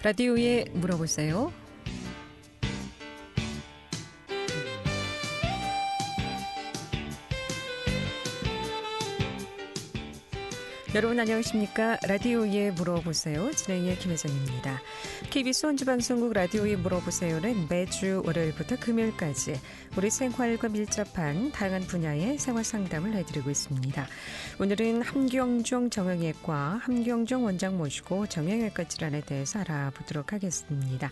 라디오에 물어보세요. 여러분 안녕하십니까? 라디오에 물어보세요. 진행의 김혜정입니다. KBS 원주방송국 라디오에 물어보세요는 매주 월요일부터 금요일까지 우리 생활과 밀접한 다양한 분야의 생활 상담을 해드리고 있습니다. 오늘은 함경종 정형외과 함경종 원장 모시고 정형외과 질환에 대해서 알아보도록 하겠습니다.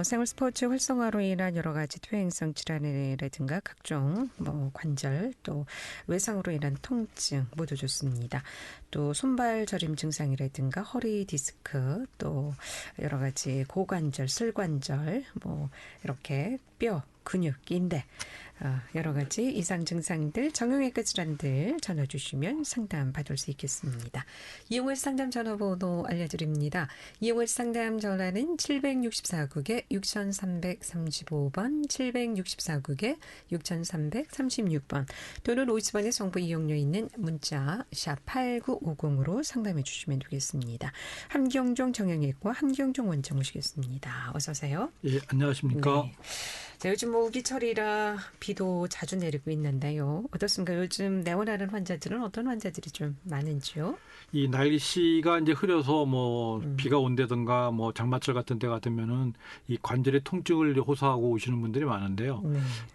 생활 스포츠 활성화로 인한 여러 가지 퇴행성 질환이라든가 각종 관절 또 외상으로 인한 통증 모두 좋습니다. 또 손발 저림 증상이라든가 허리 디스크 또 여러 가지 고관절, 슬관절 이렇게 뼈, 근육, 인대 여러 가지 이상 증상들, 정형외과 질환들 전화 주시면 상담 받을 수 있겠습니다. 이용할 상담 전화번호 알려드립니다. 이용할 상담 전화는 764국에 6335번, 764국에 6336번 또는 50원의 정보 이용료 있는 문자 샵 8950으로 상담해 주시면 되겠습니다. 함경종 정형외과 함경종 원장 모시겠습니다. 어서 오세요. 예, 안녕하십니까. 네. 자, 요즘 우기철이라 비도 자주 내리고 있는데요. 어떻습니까? 요즘 내원하는 환자들은 어떤 환자들이 좀 많은지요? 이 날씨가 이제 흐려서 비가 온다든가 장마철 같은 때 같으면은 이 관절의 통증을 호소하고 오시는 분들이 많은데요.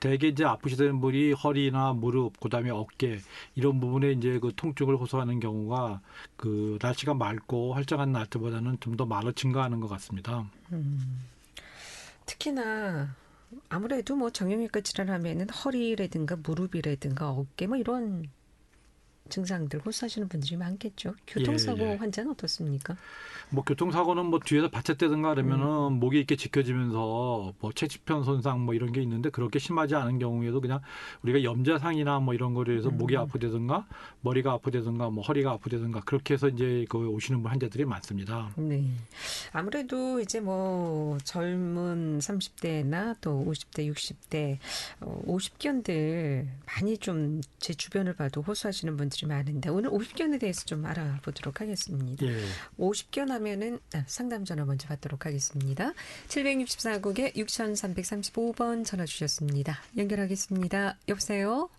대개 이제 아프시던 분이 허리나 무릎, 그다음에 어깨 이런 부분에 이제 그 통증을 호소하는 경우가 그 날씨가 맑고 활짝한 날 때보다는 좀 더 많이 증가하는 것 같습니다. 특히나 아무래도 정형외과 질환하면은 허리라든가 무릎이라든가 어깨 이런 증상들 호소하시는 분들이 많겠죠. 교통사고 환자는 어떻습니까? 교통사고는 뒤에서 받쳤다든가 그러면은 목이 이렇게 지켜지면서 채집편 손상 이런 게 있는데 그렇게 심하지 않은 경우에도 그냥 우리가 염자상이나 이런 거로 해서 목이 아프다든가 머리가 아프다든가 허리가 아프다든가 그렇게 해서 이제 오시는 환자들이 많습니다. 네. 아무래도 이제 젊은 30대나 또 50대, 60대, 50견들 많이 좀 제 주변을 봐도 호소하시는 분들이 많은데 오늘 50견에 대해서 좀 알아보도록 하겠습니다. 예. 50견 하면은 상담 전화 먼저 받도록 하겠습니다. 764국에 6335번 전화 주셨습니다. 연결하겠습니다. 여보세요?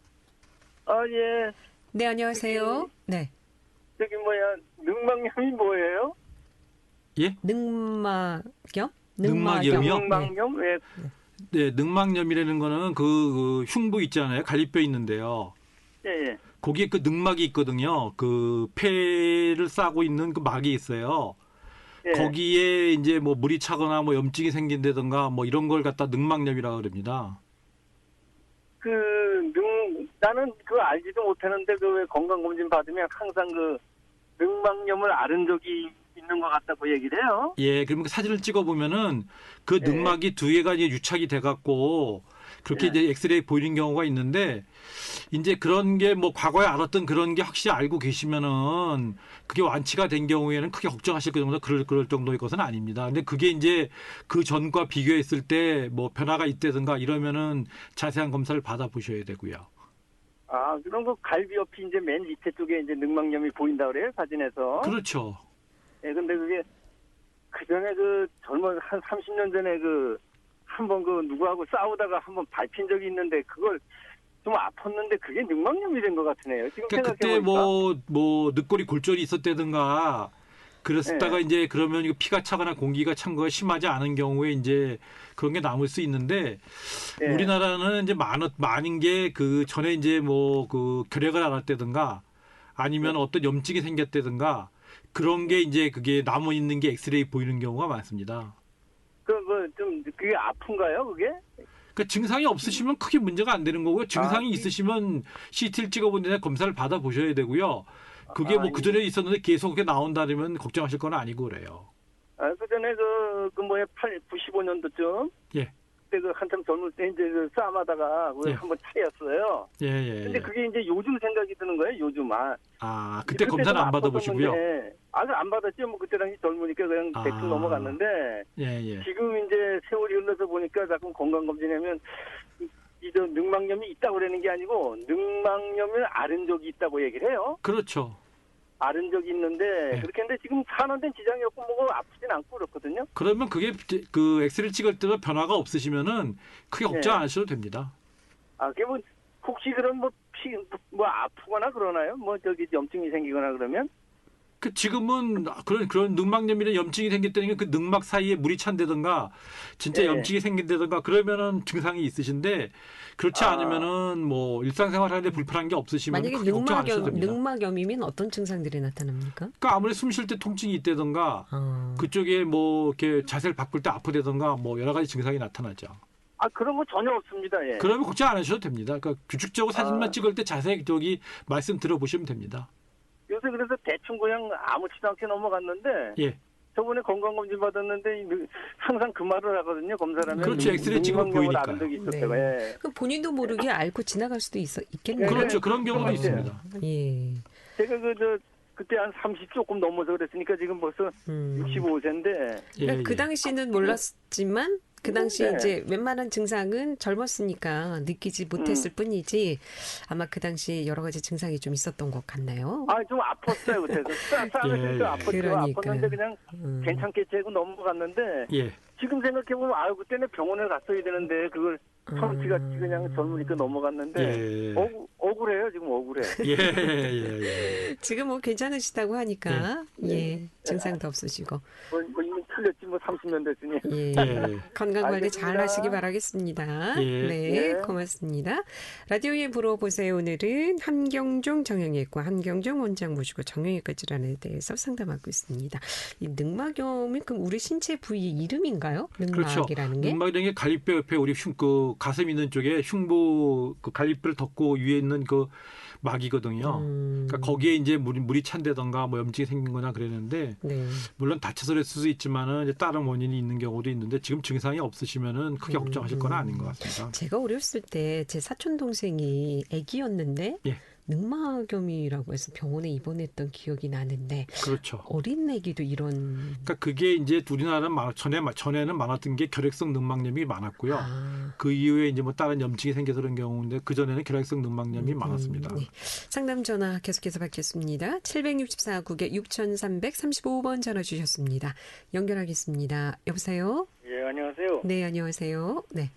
예. 네, 안녕하세요. 네. 능막염이 뭐예요? 예? 능막염? 능막염이요? 능막염? 왜? 네, 능막염이라는 거는 그 흉부 있잖아요. 갈비뼈 있는데요. 예. 거기에 그 능막이 있거든요. 그 폐를 싸고 있는 그 막이 있어요. 예. 거기에 이제 물이 차거나 염증이 생긴다든가 이런 걸 갖다 능막염이라고 그럽니다. 나는 그거 알지도 못하는데 왜 건강검진 받으면 항상 능막염을 앓은 적이 있는 것 같다고 얘기를 해요. 예, 그러면 사진을 찍어보면은 그 능막이 두 개가 이제 유착이 돼갖고 그렇게 이제 엑스레이 보이는 경우가 있는데 이제 그런 게 과거에 알았던 그런 게 확실히 알고 계시면은 그게 완치가 된 경우에는 크게 걱정하실 그 정도 그럴 정도의 것은 아닙니다. 근데 그게 이제 그 전과 비교했을 때 변화가 있다든가 이러면은 자세한 검사를 받아보셔야 되고요. 그럼 그 갈비 옆이 이제 맨 밑에 쪽에 이제 능막염이 보인다 그래요, 사진에서? 그렇죠. 예, 근데 그게 그 전에 젊은 한 30년 전에 한번 누구하고 싸우다가 한번 밟힌 적이 있는데 그걸 좀 아팠는데 그게 능막염이 된 것 같으네요. 지금 그때 늑골이 골절이 있었다든가 그랬다가 이제 그러면 이거 피가 차거나 공기가 찬 거가 심하지 않은 경우에 이제 그런 게 남을 수 있는데 우리나라는 이제 많은 게 그 전에 이제 그 결핵을 앓았다든가 아니면 어떤 염증이 생겼다든가 그런 게 이제 그게 남아 있는 게 엑스레이 보이는 경우가 많습니다. 그게 아픈가요, 그게? 증상이 없으시면 크게 문제가 안 되는 거고요. 증상이 있으시면 CT를 찍어본 데나 검사를 받아보셔야 되고요. 그게 그전에 있었는데 계속 그게 나온다면 걱정하실 건 아니고 그래요. 그전에 95년도쯤? 예. 그때 한참 젊을 때 이제 싸움하다가 한번 차였어요. 예. 근데 그게 이제 요즘 생각이 드는 거예요, 요즘. 그때 검사는 안 받아보시고요? 안 받았죠. 그때 당시 젊으니까 그냥 대충 넘어갔는데. 예. 지금 이제 세월이 흘러서 보니까 자꾸 건강검진하면 능막염이 있다고 그러는 게 아니고 능막염을 앓은 적이 있다고 얘기를 해요. 그렇죠. 앓은 적이 있는데 네. 그렇게 했는데 지금 사는 데는 지장이 없고 뭐가 아프진 않고 그렇거든요. 그러면 그게 그 엑스레이 찍을 때도 변화가 없으시면은 크게 걱정 네. 안 하셔도 됩니다. 아, 그게 뭐 혹시 그런 뭐 아프거나 그러나요? 뭐 저기 염증이 생기거나 그러면? 그 지금은 그런 늑막염이나 염증이 생겼다는 게 그 늑막 사이에 물이 찬다든가 진짜 예. 염증이 생긴다든가 그러면은 증상이 있으신데 그렇지 아. 않으면은 뭐 일상생활하는데 불편한 게 없으시면 만약에 크게 걱정 안 하셔도 됩니다. 늑막염이면 어떤 증상들이 나타납니까? 그러니까 아무래도 숨 쉴 때 통증이 있다든가 그쪽에 뭐 이렇게 자세를 바꿀 때 아프다든가 뭐 여러 가지 증상이 나타나죠. 아, 그런 거 전혀 없습니다. 예. 그러면 걱정 안 하셔도 됩니다. 그러니까 규칙적으로 사진만 아. 찍을 때 자세히 저기 말씀 들어보시면 됩니다. 요새 그래서 대충 그냥 아무렇지도 않게 넘어갔는데 예. 저번에 건강검진 받았는데 항상 그 말을 하거든요. 검사를 하면. 그렇죠. 엑스레이 찍으면 늑막염을 보이니까요. 앓은 적이 네. 있었다고. 예. 그럼 본인도 모르게 앓고 지나갈 수도 있겠네요. 그렇죠. 그런 경우도 그런 거 있어요. 있습니다. 예. 제가 그때 한 30 조금 넘어서 그랬으니까 지금 벌써 65세인데 예, 그러니까 그 예. 당시는 몰랐지만 그 당시 네. 이제 웬만한 증상은 젊었으니까 느끼지 못했을 뿐이지 아마 그 당시 여러 가지 증상이 좀 있었던 것 같나요? 아, 좀 아팠어요. 그때도 싸움에서 예. 아팠죠. 그러니까. 아팠는데 그냥 괜찮겠지 하고 넘어갔는데 예. 지금 생각해보면 아유 그때는 병원에 갔어야 되는데 그걸 성취같이 그냥 젊으니까 넘어갔는데 예. 억울해요. 지금 억울해. 예, 예, 예. 지금 뭐 괜찮으시다고 하니까 예 증상도 없으시고 뭐 이미 틀렸지 뭐 30년 됐으니. 예 예. 건강 관리 잘 알겠습니다. 하시기 바라겠습니다. 예. 네 예. 고맙습니다. 라디오에 물어보세요. 오늘은 한경종 정형외과 한경종 원장 모시고 정형외과 질환에 대해서 상담하고 있습니다. 이 늑막염이 그럼 우리 신체 부위 이름인가요? 그렇죠. 늑막이라는 게? 늑막이라는 게 갈비뼈 옆에 우리 그 가슴 있는 쪽에 흉부 그 갈비뼈를 덮고 위에 있는 그 막이거든요. 그러니까 거기에 이제 물이 찬다던가 뭐 염증이 생긴 거나 그랬는데 네. 물론 다쳐서 그랬을 수도 있지만은 이제 다른 원인이 있는 경우도 있는데 지금 증상이 없으시면은 크게 걱정하실 건 아닌 것 같습니다. 제가 어렸을 때 제 사촌 동생이 아기였는데 예. 늑막염이라고 해서 병원에 입원했던 기억이 나는데 그렇죠. 어린 애기도 이런 그러니까 그게 이제 우리나라는 전에는 많았던 게 결핵성 늑막염이 많았고요. 그 이후에 이제 뭐 다른 염증이 생겨서 그런 경우인데 그 전에는 결핵성 늑막염이 많았습니다. 네. 상담 전화 계속해서 받겠습니다. 764국에 6335번 전화 주셨습니다. 연결하겠습니다. 여보세요? 예, 안녕하세요. 네, 안녕하세요. 네.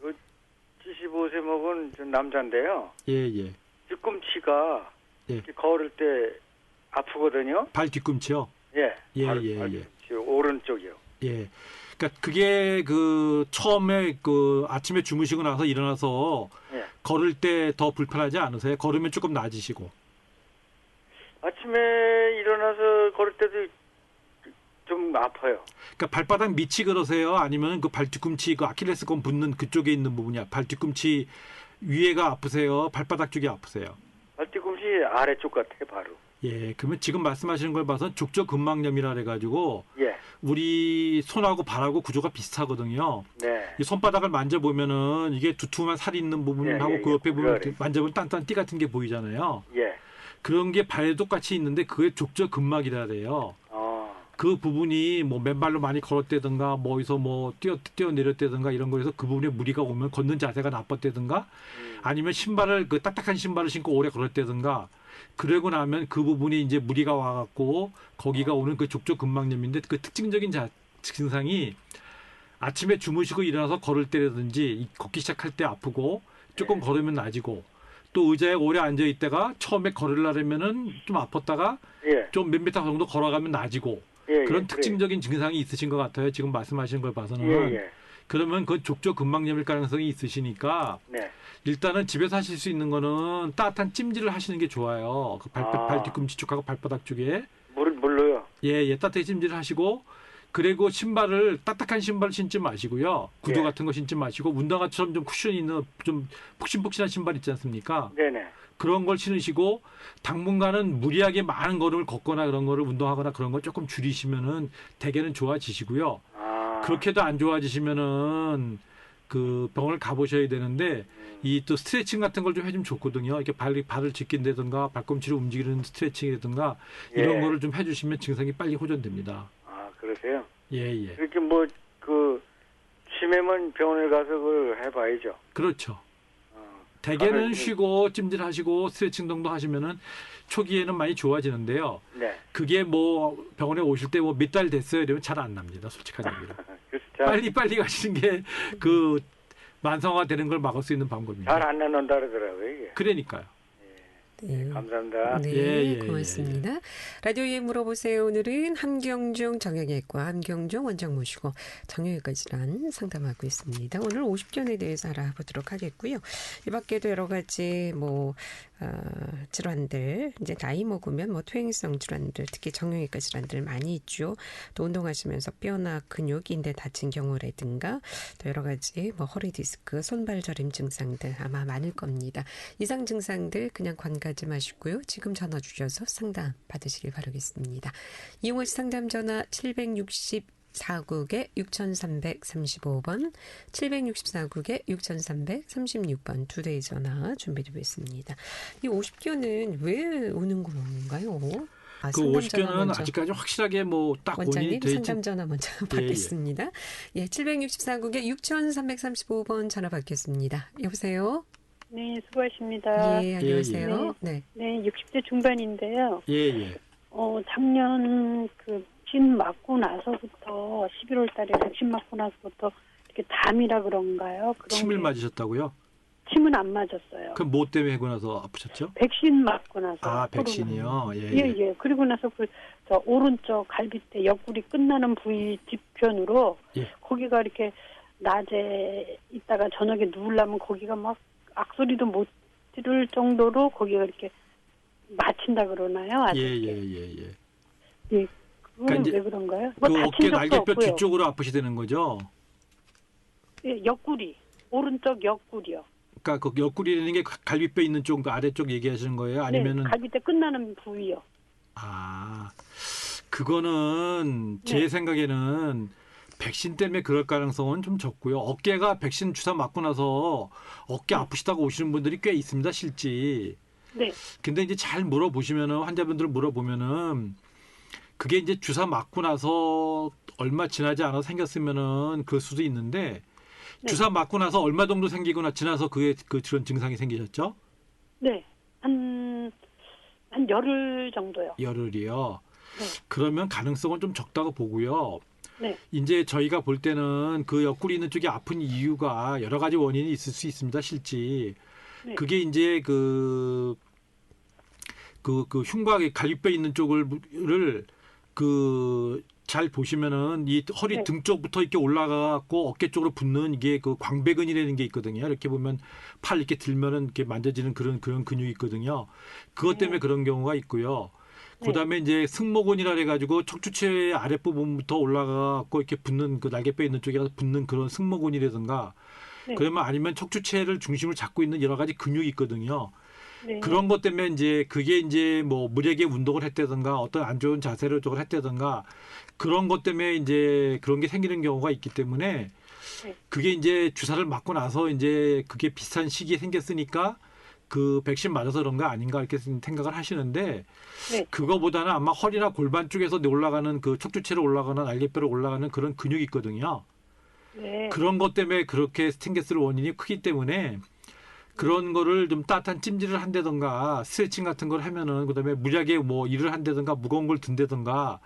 75세 먹은 저 남자인데요. 예, 예. 뒤꿈치가 예. 이렇게 걸을 때 아프거든요. 발 뒤꿈치요. 예, 예, 발 예, 뒤꿈치 오른쪽이요. 예. 그러니까 그게 그 처음에 그 아침에 주무시고 나서 일어나서 예. 걸을 때 더 불편하지 않으세요? 걸으면 조금 나아지시고. 아침에 일어나서 걸을 때도 좀 아파요. 그러니까 발바닥 밑이 그러세요? 아니면 그 발 뒤꿈치 그 아킬레스건 붙는 그쪽에 있는 부분이야. 발 뒤꿈치 위에가 아프세요? 발바닥 쪽이 아프세요? 발 뒤꿈치 아래쪽 같아 바로. 예, 그러면 지금 말씀하시는 걸 봐서 족저근막염이라 그래가지고 예, 우리 손하고 발하고 구조가 비슷하거든요. 네, 이 손바닥을 만져보면은 이게 두툼한 살이 있는 부분하고 예, 그 옆에 보면 그거를. 만져보면 단단한 띠 같은 게 보이잖아요. 예. 그런 게 발에 똑같이 있는데 그게 족저근막이라 그래요. 그 부분이 뭐 맨발로 많이 걸었다든가 뭐 어디서 뭐 뛰어내렸다든가 이런 거에서 그 부분에 무리가 오면 걷는 자세가 나빴다든가 아니면 신발을 그 딱딱한 신발을 신고 오래 걸었다든가 그러고 나면 그 부분이 이제 무리가 와갖고 거기가 오는 그 족저근막염인데 그 특징적인 증상이 아침에 주무시고 일어나서 걸을 때라든지 걷기 시작할 때 아프고 조금 걸으면 나아지고 또 의자에 오래 앉아 있다가 처음에 걸으려면은 좀 아팠다가 예, 좀 몇 미터 정도 걸어가면 나아지고 예, 그런 예, 특징적인 증상이 있으신 것 같아요. 지금 말씀하시는 걸 봐서는. 예, 예. 그러면 그건 족저근막염일 가능성이 있으시니까 네, 일단은 집에서 하실 수 있는 거는 따뜻한 찜질을 하시는 게 좋아요. 그 발 뒤꿈치 쪽하고 발바닥 쪽에. 물로요. 예, 따뜻하게 찜질을 하시고 그리고 신발을 딱딱한 신발을 신지 마시고요. 구두 예. 같은 거 신지 마시고 운동화처럼 좀 쿠션이 있는 좀 푹신푹신한 신발 있지 않습니까? 네네. 그런 걸 신으시고 당분간은 무리하게 많은 걸음을 걷거나 그런 거를 운동하거나 그런 걸 조금 줄이시면은 대개는 좋아지시고요. 그렇게도 안 좋아지시면은 그 병원을 가보셔야 되는데 이 또 스트레칭 같은 걸 좀 해주면 좋거든요. 이렇게 발을 짚긴다든가 발꿈치를 움직이는 스트레칭이라든가 이런 예. 거를 좀 해주시면 증상이 빨리 호전됩니다. 그러세요? 예, 예. 이렇게 뭐 그 치매면 병원에 가서 그걸 해봐야죠. 그렇죠. 대개는 쉬고 찜질하시고 스트레칭 정도 하시면은 초기에는 많이 좋아지는데요. 네. 그게 뭐 병원에 오실 때 뭐 몇 달 됐어요 이러면 잘 안 납니다. 솔직한 얘기로. 그래서 빨리 가시는 게 그 만성화되는 걸 막을 수 있는 방법입니다. 잘 안 나눈다 그러더라고요, 이게. 그러니까요. 네. 감사합니다. 네, 예, 고맙습니다. 라디오에 물어보세요. 오늘은 함경중 정형외과 함경중 원장 모시고 정형외과 질환 상담하고 있습니다. 오늘 50견에 대해서 알아보도록 하겠고요. 이 밖에도 여러 가지 질환들, 이제 나이 먹으면 퇴행성 질환들, 특히 정형외과 질환들 많이 있죠. 또 운동하시면서 뼈나 근육, 인대 다친 경우라든가 또 여러 가지 허리 디스크, 손발 저림 증상들 아마 많을 겁니다. 이상 증상들 그냥 관가지 마시고요. 지금 전화 주셔서 상담 받으시길 바라겠습니다. 이용하시 상담 전화 764국에 6335번, 764국에 6336번 두 대의 전화 준비되어 있습니다. 이 50견은 왜 오는 건가요? 그 50견은 아직까지 확실하게 딱 원장님 원인이 상담 전화 먼저 받겠습니다. 예, 764국에 6335번 전화 받겠습니다. 여보세요? 네, 수고하십니다. 예, 안녕하세요. 네, 60대 중반인데요. 예. 작년 백신 맞고 나서부터 11월 달에 백신 맞고 나서부터 이렇게 담이라 그런가요? 침을 맞으셨다고요? 침은 안 맞았어요. 그럼 뭐 때문에 하고 나서 아프셨죠? 백신 맞고 나서. 아, 백신이요? 예. 그리고 나서 저 오른쪽 갈비뼈 옆구리 끝나는 부위 뒤편으로 거기가 이렇게 낮에 있다가 저녁에 누우려면 거기가 막 악소리도 못 들을 정도로 거기가 이렇게 맞힌다 그러나요? 예. 예, 그건 그러니까 왜 그런가요? 그 어깨 날개뼈 뒤쪽으로 아프시다는 거죠? 예, 옆구리. 오른쪽 옆구리요. 그러니까 그 옆구리라는 게 갈비뼈 있는 쪽, 그 아래쪽 얘기하시는 거예요? 아니면은 네, 갈비뼈 끝나는 부위요. 아, 그거는 제 생각에는 백신 때문에 그럴 가능성은 좀 적고요. 어깨가 백신 주사 맞고 나서 어깨 아프시다고 오시는 분들이 꽤 있습니다, 실제. 네. 근데 이제 잘 물어보시면은, 환자분들 물어보면은, 그게 이제 주사 맞고 나서 얼마 지나지 않아서 생겼으면은 그럴 수도 있는데, 주사 맞고 나서 얼마 정도 생기거나 지나서 그런 증상이 생기셨죠? 네. 한 열흘 정도요. 열흘이요. 네. 그러면 가능성은 좀 적다고 보고요. 네. 이제 저희가 볼 때는 그 옆구리 있는 쪽이 아픈 이유가 여러 가지 원인이 있을 수 있습니다, 실제. 네. 그게 이제 그 흉곽에 갈비뼈 있는 쪽을 잘 보시면은 이 허리 등 쪽부터 이렇게 올라가고 어깨 쪽으로 붙는 이게 그 광배근이라는 게 있거든요. 이렇게 보면 팔 이렇게 들면은 이렇게 만져지는 그런 근육이 있거든요. 그것 때문에 그런 경우가 있고요. 그다음에 이제 승모근이라 해가지고 척추체 아랫부분부터 올라가고 이렇게 붙는 그 날개뼈 있는 쪽에 가서 붙는 그런 승모근이라든가 그러면 아니면 척추체를 중심을 잡고 있는 여러 가지 근육이 있거든요. 네. 그런 것 때문에 이제 그게 이제 무리하게 운동을 했다든가 어떤 안 좋은 자세를 좀 했다든가 그런 것 때문에 이제 그런 게 생기는 경우가 있기 때문에 그게 이제 주사를 맞고 나서 이제 그게 비슷한 시기에 생겼으니까 그 백신 맞아서 그런 거 아닌가 이렇게 생각을 하시는데 그거보다는 아마 허리나 골반 쪽에서 올라가는 그 척추체로 올라가는 날개뼈로 올라가는 그런 근육이 있거든요. 네. 그런 것 때문에 그렇게 생겼을 원인이 크기 때문에 그런 거를 좀 따뜻한 찜질을 한다든가 스트레칭 같은 걸 하면은 그다음에 무리하게 일을 한다든가 무거운 걸 든다든가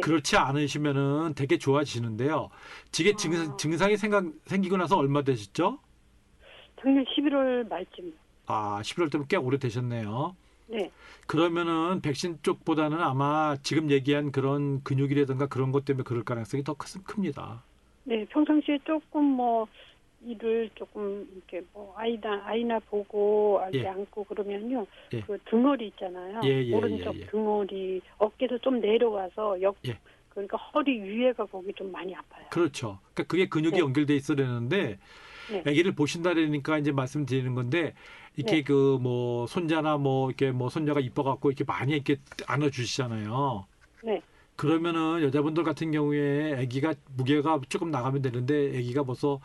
그렇지 않으시면은 되게 좋아지시는데요. 지게 증상이 생기고 나서 얼마 되셨죠? 작년 11월 말쯤. 아, 11월 때면 꽤 오래 되셨네요. 네. 그러면은 백신 쪽보다는 아마 지금 얘기한 그런 근육이라든가 그런 것 때문에 그럴 가능성이 더 큽니다. 네, 평상시에 조금 일을 조금 이렇게 아이나 보고 이렇게 안고 그러면요. 그 등허리 있잖아요. 오른쪽 등허리 어깨에서 좀 내려와서 그러니까 허리 위에가 거기 좀 많이 아파요. 그렇죠. 그러니까 그게 근육이 연결돼 있어야 되는데 아기를 보신다 그러니까 이제 말씀드리는 건데 이렇게 손자나 이렇게 손녀가 이뻐갖고 이렇게 많이 이렇게 안아주시잖아요. 네. 그러면은 여자분들 같은 경우에 아기가 무게가 조금 나가면 되는데 아기가 벌써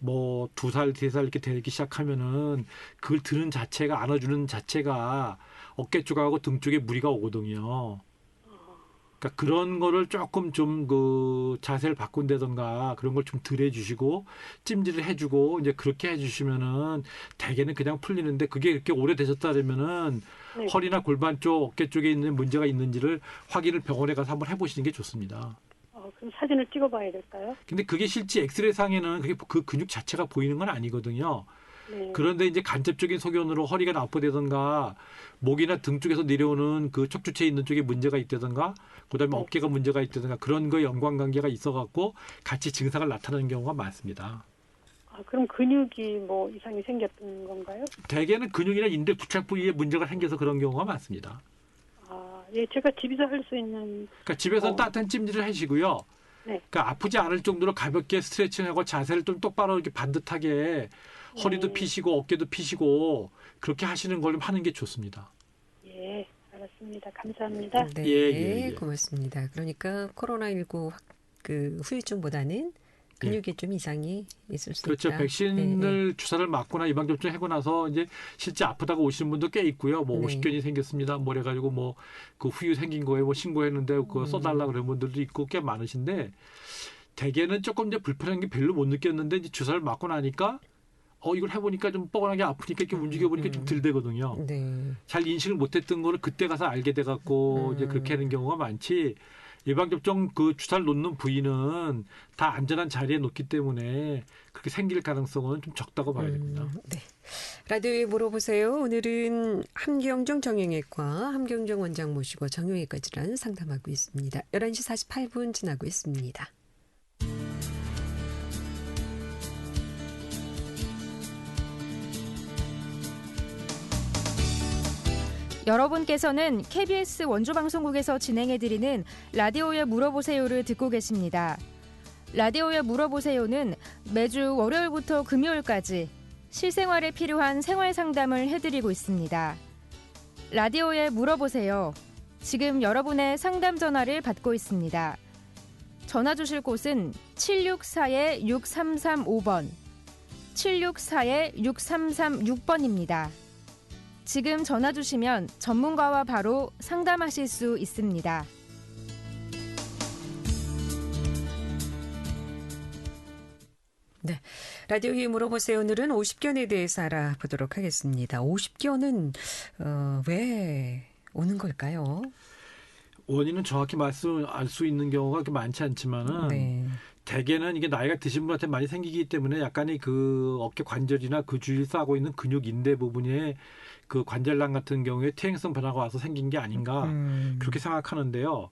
2살, 3살 이렇게 되기 시작하면은 그걸 드는 자체가 안아주는 자체가 어깨 쪽하고 등 쪽에 무리가 오거든요. 그러니까 그런 거를 조금 좀 그 자세를 바꾼다던가 그런 걸 좀 덜 해주시고 찜질을 해주고 이제 그렇게 해주시면은 대개는 그냥 풀리는데 그게 이렇게 오래 되셨다면은 네. 허리나 골반 쪽, 어깨 쪽에 있는 문제가 있는지를 확인을 병원에 가서 한번 해보시는 게 좋습니다. 그럼 사진을 찍어봐야 될까요? 근데 그게 실제 엑스레이 상에는 그게 그 근육 자체가 보이는 건 아니거든요. 네. 그런데 이제 간접적인 소견으로 허리가 나쁘다든가 목이나 등 쪽에서 내려오는 그 척추체에 있는 쪽에 문제가 있다든가 그다음에 네. 어깨가 문제가 있다든가 그런 거에 연관관계가 있어갖고 같이 증상을 나타내는 경우가 많습니다. 그럼 근육이 뭐 이상이 생겼던 건가요? 대개는 근육이나 인대 부착 부위에 문제가 생겨서 그런 경우가 많습니다. 예, 제가 집에서 할 수 있는. 그러니까 집에서 따뜻한 찜질을 하시고요. 네. 그러니까 아프지 않을 정도로 가볍게 스트레칭하고 자세를 좀 똑바로 이렇게 반듯하게 허리도 피시고 어깨도 피시고 그렇게 하시는 걸 좀 하는 게 좋습니다. 예, 알았습니다. 감사합니다. 네, 예. 고맙습니다. 그러니까 코로나19 그 후유증보다는 근육에 좀 이상이 있을 수 그렇죠. 있다. 백신을 주사를 맞거나 예방접종 하고 나서 이제 실제 아프다고 오시는 분도 꽤 있고요. 뭐 네. 오십견이 생겼습니다. 뭐 그래가지고 뭐 그 후유 생긴 거에 뭐 신고했는데 그거 써달라 그런 분들도 있고 꽤 많으신데 대개는 조금 이제 불편한 게 별로 못 느꼈는데 이제 주사를 맞고 나니까 이걸 해보니까 좀 뻐근하게 아프니까 이렇게 움직여보니까 좀 덜 되거든요. 네. 잘 인식을 못했던 거를 그때 가서 알게 돼갖고 이제 그렇게 하는 경우가 많지. 예방접종 그 주사를 놓는 부위는 다 안전한 자리에 놓기 때문에 그렇게 생길 가능성은 좀 적다고 봐야 됩니다. 네. 라디오에 물어보세요. 오늘은 함경정 정형외과 함경정 원장 모시고 정형외과 질환 상담하고 있습니다. 11시 48분 지나고 있습니다. 여러분께서는 KBS 원주방송국에서 진행해드리는 라디오에 물어보세요를 듣고 계십니다. 라디오에 물어보세요는 매주 월요일부터 금요일까지 실생활에 필요한 생활 상담을 해드리고 있습니다. 라디오에 물어보세요. 지금 여러분의 상담 전화를 받고 있습니다. 전화 주실 곳은 764-6335번, 764-6336번입니다. 지금 전화 주시면 전문가와 바로 상담하실 수 있습니다. 네. 라디오에 물어보세요. 오늘은 50견에 대해서 알아보도록 하겠습니다. 50견은 왜 오는 걸까요? 원인은 정확히 알 수 있는 경우가 그렇게 많지 않지만은 네. 대개는 이게 나이가 드신 분한테 많이 생기기 때문에 약간의 그 어깨 관절이나 그 주위를 싸고 있는 근육 인대 부분에 그 관절낭 같은 경우에 퇴행성 변화가 와서 생긴 게 아닌가 그렇게 생각하는데요.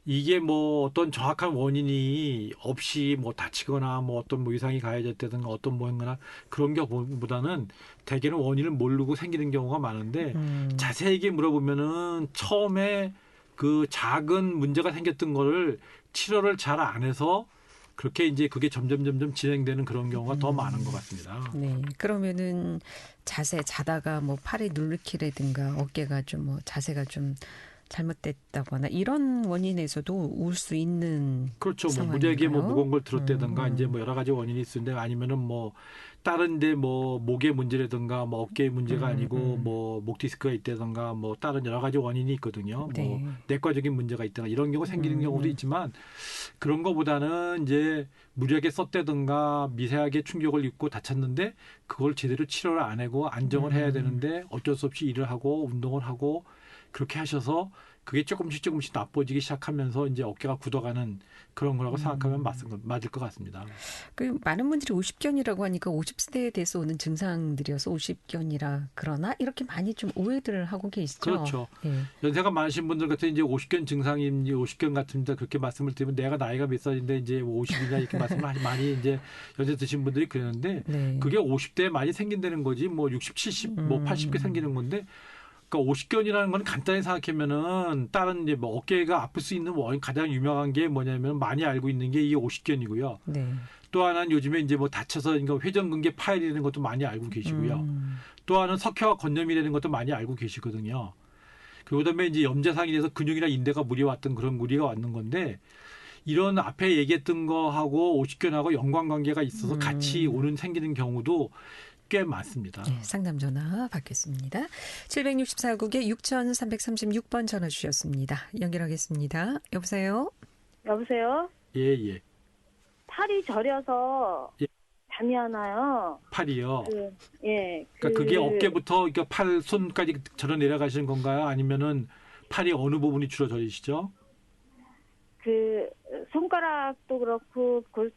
이게 뭐 어떤 정확한 원인이 없이 뭐 다치거나 뭐 어떤 뭐 이상이 가해졌다든가 어떤 뭐였거나 그런 경우보다는 대개는 원인을 모르고 생기는 경우가 많은데 자세하게 물어보면은 처음에 그 작은 문제가 생겼던 거를 치료를 잘 안 해서 그렇게 이제 그게 점점 진행되는 그런 경우가 더 많은 것 같습니다. 네. 그러면은 자다가 뭐 팔이 누르키라든가 어깨가 좀 뭐 자세가 좀 잘못됐다거나 이런 원인에서도 올 수 있는 그렇죠. 뭐 상황인가요? 무리하게 뭐 무거운 걸 들었다든가 이제 뭐 여러 가지 원인이 있는데 아니면은 뭐 다른데 뭐 목의 문제라든가 뭐 어깨의 문제가 아니고 뭐 목 디스크가 있다든가 뭐 다른 여러 가지 원인이 있거든요. 네. 뭐 내과적인 문제가 있다든가 이런 경우 생기는 경우도 있지만 그런 거보다는 이제 무리하게 썼다든가 미세하게 충격을 입고 다쳤는데 그걸 제대로 치료를 안 하고 안정을 해야 되는데 어쩔 수 없이 일을 하고 운동을 하고 그렇게 하셔서 그게 조금씩 나빠지기 시작하면서 이제 어깨가 굳어가는 그런 거라고 생각하면 맞을 것 같습니다. 그 많은 분들이 50견이라고 하니까 50세대에 대해서 오는 증상들이어서 50견이라 그러나 이렇게 많이 좀 오해들을 하고 계시죠. 그렇죠. 예. 연세가 많으신 분들 같은 이제 50견 증상인지 50견 같습니다. 그렇게 말씀을 드리면 내가 나이가 몇 살인데 이제 50이냐 이렇게 말씀을 많이 이제 연세 드신 분들이 그러는데 네. 그게 50대에 많이 생긴다는 거지 뭐 60, 70, 뭐 80개 생기는 건데 그러니까 50견이라는 건 간단히 생각하면은 다른 이제 뭐 어깨가 아플 수 있는 원인 가장 유명한 게 뭐냐면 많이 알고 있는 게 이 50견이고요. 네. 또 하나는 요즘에 이제 뭐 다쳐서 그러니까 회전근개 파열이라는 것도 많이 알고 계시고요. 또 하나는 석회화 건염이라는 것도 많이 알고 계시거든요. 그다음에 이제 염좌상이 돼서 근육이나 인대가 무리 왔던 그런 무리가 왔는 건데 이런 앞에 얘기했던 거하고 50견하고 연관관계가 있어서 같이 오는 생기는 경우도 꽤 많습니다. 네, 상담 전화 받겠습니다. 764국에 6336번 전화 주셨습니다. 연결하겠습니다. 여보세요? 여보세요? 예. 팔이 저려서 예. 잠이 안 와요. 팔이요. 예. 그러니까 그게 어깨부터 그러니까 팔 손까지 절어 내려가시는 건가요? 아니면은 팔이 어느 부분이 주로 저리시죠? 그 손가락도 그렇고 그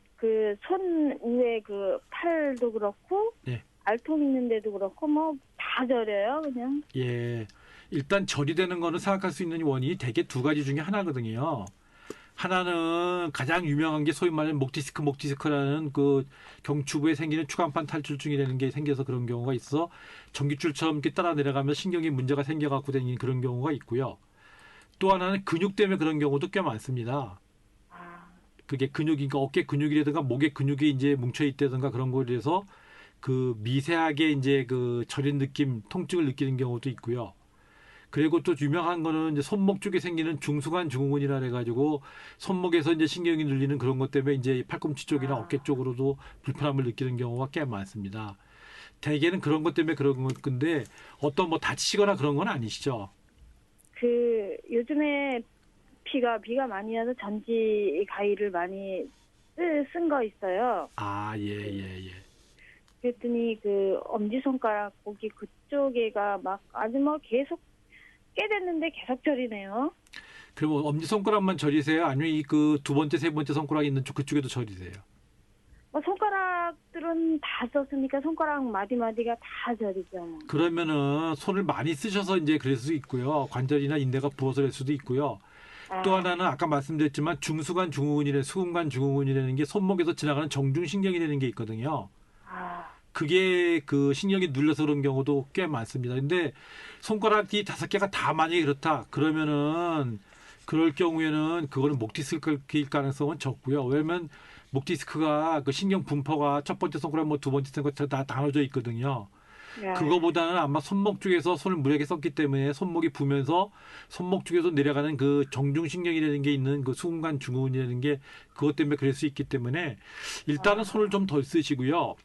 손 위에 그 팔도 그렇고 예. 알통 있는 데도 그렇고 뭐 다 저려요 그냥. 예. 일단 절이 되는 거는 생각할 수 있는 원인이 대개 두 가지 중에 하나거든요. 하나는 가장 유명한 게 소위 말하는 목디스크라는 그 경추부에 생기는 추간판 탈출증이라는 게 생겨서 그런 경우가 있어 전깃줄처럼 이렇게 따라 내려가면 신경에 문제가 생겨갖고 생긴 그런 경우가 있고요. 또 하나는 근육 때문에 그런 경우도 꽤 많습니다. 그게 근육이니까 어깨 근육이라든가 목의 근육이 이제 뭉쳐 있다든가 그런 거에 대해서 그 미세하게 이제 그 저린 느낌, 통증을 느끼는 경우도 있고요. 그리고 또 유명한 거는 이제 손목 쪽에 생기는 중수관 증후군이라 해가지고 손목에서 이제 신경이 눌리는 그런 것 때문에 이제 팔꿈치 쪽이나 어깨 쪽으로도 불편함을 느끼는 경우가 꽤 많습니다. 대개는 그런 것 때문에 그런 건데 어떤 뭐 다치거나 그런 건 아니시죠? 그 요즘에 비가 많이 와서 전지 가위를 많이 쓴 거 있어요. 예. 그랬더니 그 엄지손가락 거기 그쪽에가 막 아주 뭐 계속 꽤 됐는데 계속 저리네요. 그럼 엄지손가락만 저리세요? 아니면 이 그 두 번째, 세 번째 손가락 있는 쪽 그쪽에도 저리세요? 손가락들은 다 썼으니까 손가락 마디마디가 다 저리죠. 그러면은 손을 많이 쓰셔서 이제 그럴 수 있고요. 관절이나 인대가 부어서 그럴 수도 있고요. 또 하나는 아까 말씀드렸지만 중수관 증후군이라는 수근관 증후군이라는 게 손목에서 지나가는 정중신경이라는 게 있거든요. 그게 그 신경이 눌려서 그런 경우도 꽤 많습니다. 근데 손가락이 5개가 다 만약에 그렇다 그러면은 그럴 경우에는 그거는 목디스크일 가능성은 적고요. 왜냐면 목디스크가 그 신경 분포가 첫 번째 손가락 뭐 두 번째 손가락 다 나눠져 있거든요. 그거보다는 아마 손목 쪽에서 손을 무리하게 썼기 때문에 손목이 부면서 손목 쪽에서 내려가는 그 정중신경이라는 게 있는 그 수근관 증후군이라는 게 그것 때문에 그럴 수 있기 때문에 일단은 손을 좀 덜 쓰시고요.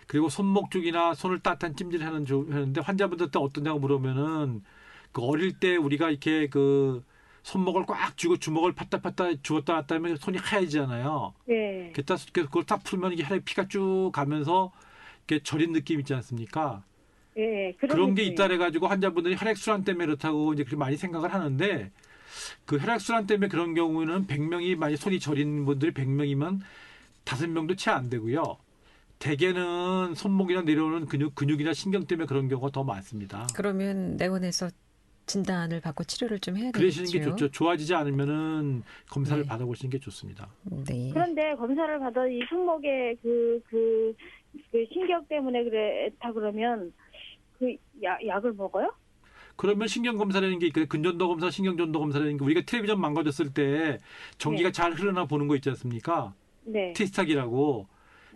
그리고 손목 쪽이나 손을 따뜻한 찜질을 하는데 환자분들한테 어떠냐고 물으면은 그 어릴 때 우리가 이렇게 그 손목을 꽉 쥐고 주먹을 팠다 주었다 놨다 하면 손이 하얘지잖아요. 네. 그걸 딱 풀면 이게 혈액 피가 쭉 가면서 이렇게 저린 느낌 있지 않습니까? 예, 그런 게 있다 해가지고 환자분들이 혈액순환 때문에 그렇다고 이제 그렇게 많이 생각을 하는데 그 혈액순환 때문에 그런 경우는 100명이 많이 손이 저린 분들이 100명이면 5명도 채 안 되고요. 대개는 손목이나 내려오는 근육이나 신경 때문에 그런 경우가 더 많습니다. 그러면 내원에서 진단을 받고 치료를 좀 해야 되겠죠. 그러시는 게 좋죠. 좋아지지 않으면은 검사를 받아보시는 게 좋습니다. 네. 그런데 검사를 받아 이 손목에 그 신경 때문에 그랬다 그러면 그 약을 먹어요? 그러면 신경 검사라는 게 있거든요. 근전도 검사, 신경전도 검사라는 게 우리가 텔레비전 망가졌을 때 전기가 잘 흐르나 보는 거 있지 않습니까? 네. 테스트하기라고.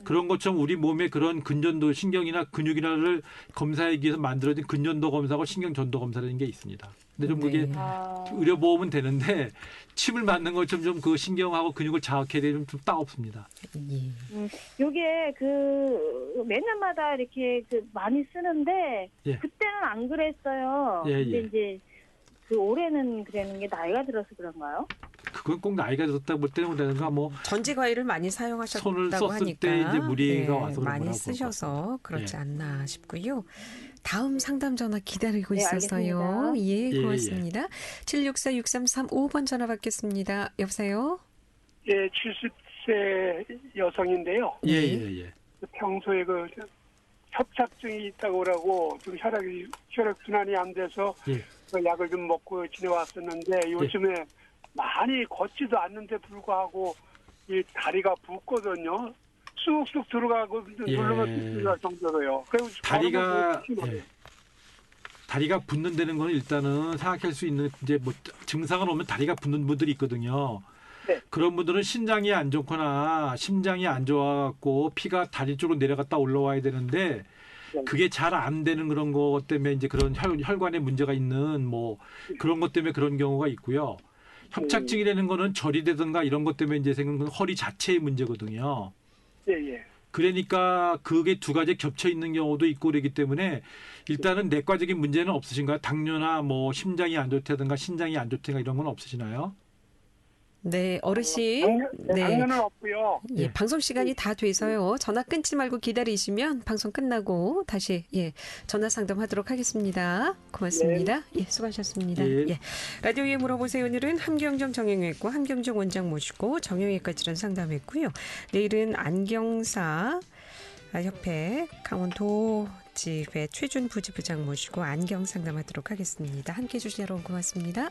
그런 것처럼 우리 몸에 그런 근전도 신경이나 근육이나를 검사하기 위해서 만들어진 근전도 검사하고 신경전도 검사라는 게 있습니다. 근데 좀 그게 의료보험은 되는데 침을 맞는 것처럼 좀 그 신경하고 근육을 자극해야 되면 좀 따없습니다. 요게 그 매년마다 이렇게 그 많이 쓰는데 그때는 안 그랬어요. 근데 이제 그 올해는 그러는 게 나이가 들어서 그런가요? 그건 꼭 나이가 들었다고 볼 때는 되는가 뭐 전지 과일을 많이 사용하셨다고 손을 썼을 하니까 때 이제 무리가 와서 많이 쓰셔서 그렇지 않나 싶고요. 다음 상담 전화 기다리고 있어서요. 알겠습니다. 고맙습니다. 764-6335번 전화 받겠습니다. 여보세요? 예, 70세 여성인데요. 예. 평소에 그 협착증이 있다고 그러고 좀 혈액순환이 안 돼서 그 약을 좀 먹고 지내왔었는데 요즘에 많이 걷지도 않는데 불구하고 이 다리가 붓거든요. 쑥쑥 들어가고 누르면 들어갈 정도로요. 다리가 붓는다는 건 일단은 생각할 수 있는 이제 뭐 증상을 오면 다리가 붓는 분들이 있거든요. 네. 그런 분들은 신장이 안 좋거나 심장이 안 좋아갖고 피가 다리 쪽으로 내려갔다 올라와야 되는데 그게 잘 안 되는 그런 것 때문에 이제 그런 혈관에 문제가 있는 뭐 그런 것 때문에 그런 경우가 있고요. 협착증이라는 거는 절이 되든가 이런 것 때문에 이제 생기는 허리 자체의 문제거든요. 예. 그러니까 그게 두 가지 겹쳐 있는 경우도 있고 그러기 때문에 일단은 내과적인 문제는 없으신가요? 당뇨나 뭐 심장이 안 좋다든가 신장이 안 좋다든가 이런 건 없으시나요? 네, 어르신. 네. 당뇨는 없고요. 예, 방송 시간이 다 돼서요. 전화 끊지 말고 기다리시면 방송 끝나고 다시 전화 상담하도록 하겠습니다. 고맙습니다. 예, 수고하셨습니다. 예. 라디오에 물어보세요. 오늘은 함경정 정형외과 함경정 원장 모시고 정형외과 질환 상담했고요. 내일은 안경사 협회 강원도 집의 최준 부지부장 모시고 안경 상담하도록 하겠습니다. 함께해 주신 여러분 고맙습니다.